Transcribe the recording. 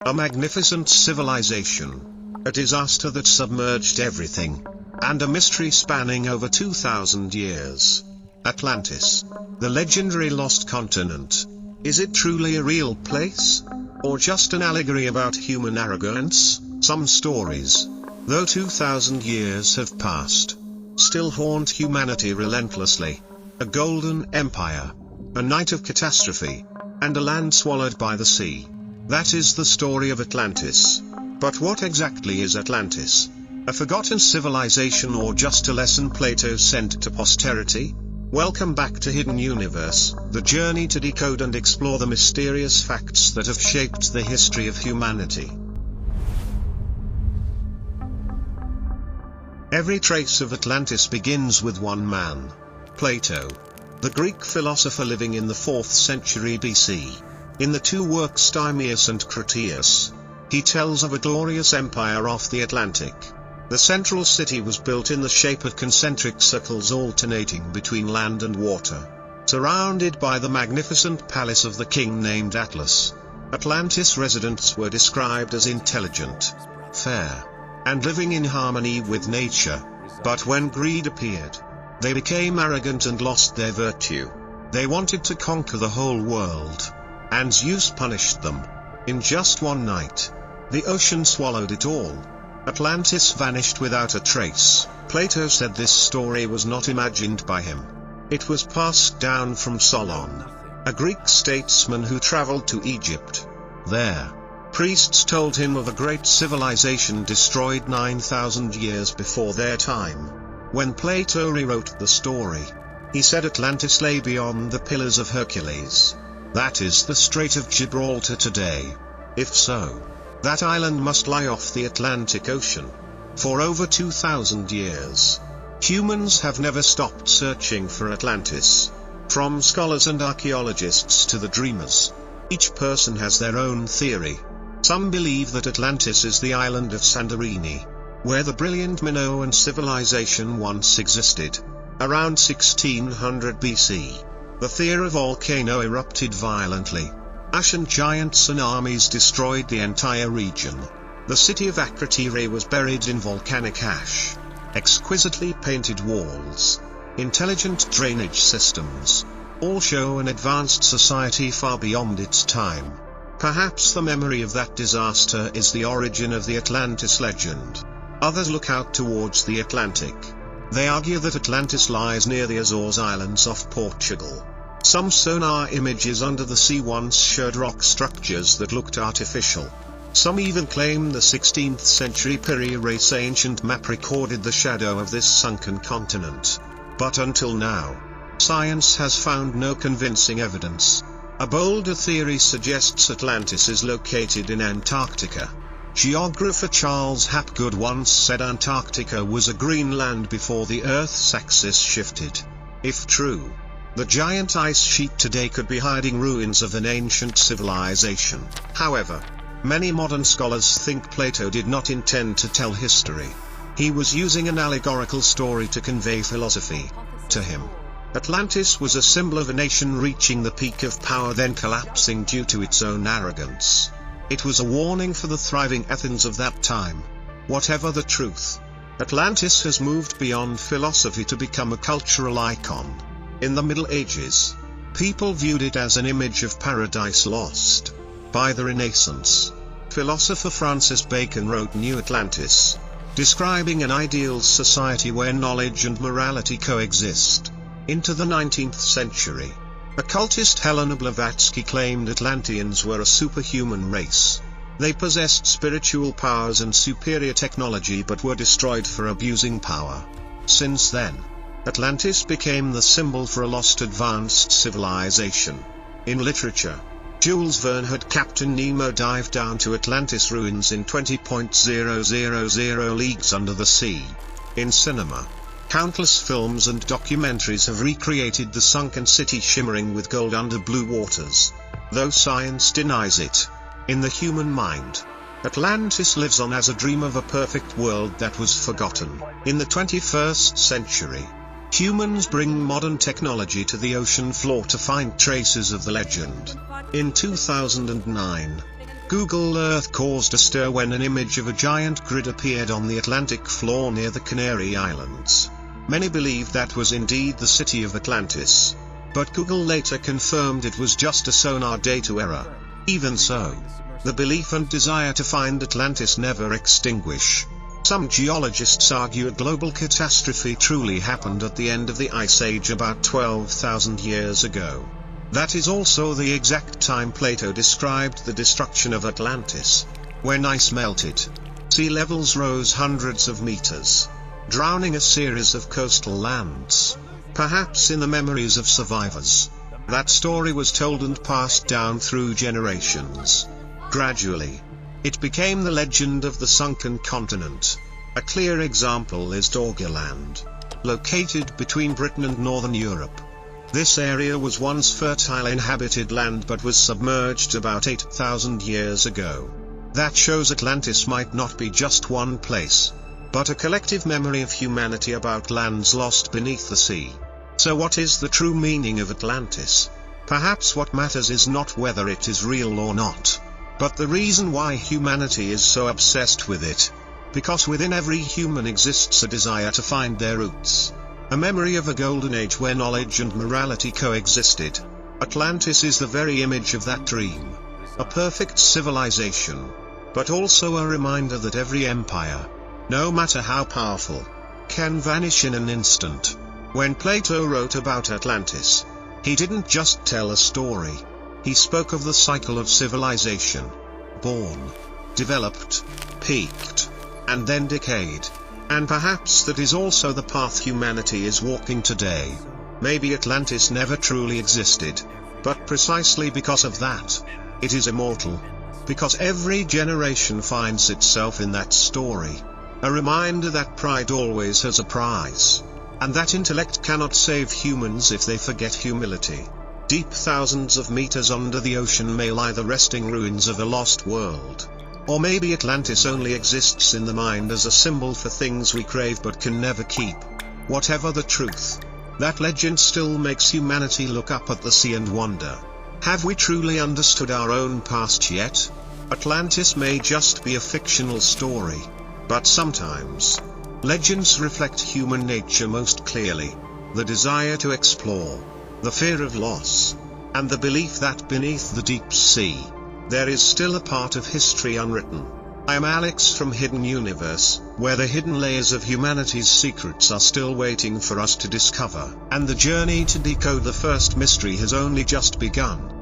A magnificent civilization, a disaster that submerged everything, and a mystery spanning over 2,000 years. Atlantis, the legendary lost continent. Is it truly a real place? Or just an allegory about human arrogance? Some stories, though 2,000 years have passed, still haunt humanity relentlessly. A golden empire, a night of catastrophe, and a land swallowed by the sea. That is the story of Atlantis. But what exactly is Atlantis? A forgotten civilization or just a lesson Plato sent to posterity? Welcome back to Hidden Universe, the journey to decode and explore the mysterious facts that have shaped the history of humanity. Every trace of Atlantis begins with one man, Plato, the Greek philosopher living in the 4th century BC. In the two works Timaeus and Critias, he tells of a glorious empire off the Atlantic. The central city was built in the shape of concentric circles alternating between land and water, surrounded by the magnificent palace of the king named Atlas. Atlantis residents were described as intelligent, fair, and living in harmony with nature. But when greed appeared, they became arrogant and lost their virtue. They wanted to conquer the whole world, and Zeus punished them. In just one night, the ocean swallowed it all. Atlantis vanished without a trace. Plato said this story was not imagined by him. It was passed down from Solon, a Greek statesman who traveled to Egypt. There, priests told him of a great civilization destroyed 9,000 years before their time. When Plato rewrote the story, he said Atlantis lay beyond the Pillars of Hercules. That is the Strait of Gibraltar today. If so, that island must lie off the Atlantic Ocean. For over 2,000 years, humans have never stopped searching for Atlantis. From scholars and archaeologists to the dreamers, each person has their own theory. Some believe that Atlantis is the island of Santorini, where the brilliant Minoan civilization once existed. Around 1600 BC, the Thera volcano erupted violently. Ash and giant tsunamis destroyed the entire region. The city of Akrotiri was buried in volcanic ash. Exquisitely painted walls, intelligent drainage systems, all show an advanced society far beyond its time. Perhaps the memory of that disaster is the origin of the Atlantis legend. Others look out towards the Atlantic. They argue that Atlantis lies near the Azores Islands off Portugal. Some sonar images under the sea once showed rock structures that looked artificial. Some even claim the 16th century Piri Reis ancient map recorded the shadow of this sunken continent. But until now, science has found no convincing evidence. A bolder theory suggests Atlantis is located in Antarctica. Geographer Charles Hapgood once said Antarctica was a green land before the Earth's axis shifted. If true, the giant ice sheet today could be hiding ruins of an ancient civilization. However, many modern scholars think Plato did not intend to tell history. He was using an allegorical story to convey philosophy. To him, Atlantis was a symbol of a nation reaching the peak of power then collapsing due to its own arrogance. It was a warning for the thriving Athens of that time. Whatever the truth, Atlantis has moved beyond philosophy to become a cultural icon. In the Middle Ages, people viewed it as an image of paradise lost. By the Renaissance, philosopher Francis Bacon wrote New Atlantis, describing an ideal society where knowledge and morality coexist. Into the 19th century, occultist Helena Blavatsky claimed Atlanteans were a superhuman race. They possessed spiritual powers and superior technology but were destroyed for abusing power. Since then, Atlantis became the symbol for a lost advanced civilization. In literature, Jules Verne had Captain Nemo dive down to Atlantis ruins in 20,000 leagues under the sea. In cinema, countless films and documentaries have recreated the sunken city shimmering with gold under blue waters. Though science denies it, in the human mind, Atlantis lives on as a dream of a perfect world that was forgotten. In the 21st century, humans bring modern technology to the ocean floor to find traces of the legend. In 2009, Google Earth caused a stir when an image of a giant grid appeared on the Atlantic floor near the Canary Islands. Many believed that was indeed the city of Atlantis, but Google later confirmed it was just a sonar data error. Even so, the belief and desire to find Atlantis never extinguish. Some geologists argue a global catastrophe truly happened at the end of the Ice Age about 12,000 years ago. That is also the exact time Plato described the destruction of Atlantis. When ice melted, sea levels rose hundreds of meters, drowning a series of coastal lands. Perhaps in the memories of survivors, that story was told and passed down through generations. Gradually, it became the legend of the sunken continent. A clear example is Doggerland, located between Britain and northern Europe. This area was once fertile inhabited land but was submerged about 8,000 years ago. That shows Atlantis might not be just one place, but a collective memory of humanity about lands lost beneath the sea. So what is the true meaning of Atlantis? Perhaps what matters is not whether it is real or not, but the reason why humanity is so obsessed with it. Because within every human exists a desire to find their roots. A memory of a golden age where knowledge and morality coexisted. Atlantis is the very image of that dream. A perfect civilization, but also a reminder that every empire, no matter how powerful, can vanish in an instant. When Plato wrote about Atlantis, he didn't just tell a story. He spoke of the cycle of civilization. Born, developed, peaked, and then decayed. And perhaps that is also the path humanity is walking today. Maybe Atlantis never truly existed, but precisely because of that, it is immortal. Because every generation finds itself in that story. A reminder that pride always has a prize. And that intellect cannot save humans if they forget humility. Deep thousands of meters under the ocean may lie the resting ruins of a lost world. Or maybe Atlantis only exists in the mind as a symbol for things we crave but can never keep. Whatever the truth, that legend still makes humanity look up at the sea and wonder, have we truly understood our own past yet? Atlantis may just be a fictional story, but sometimes, legends reflect human nature most clearly. The desire to explore, the fear of loss, and the belief that beneath the deep sea, there is still a part of history unwritten. I am Alex from Hidden Universe, where the hidden layers of humanity's secrets are still waiting for us to discover, and the journey to decode the first mystery has only just begun.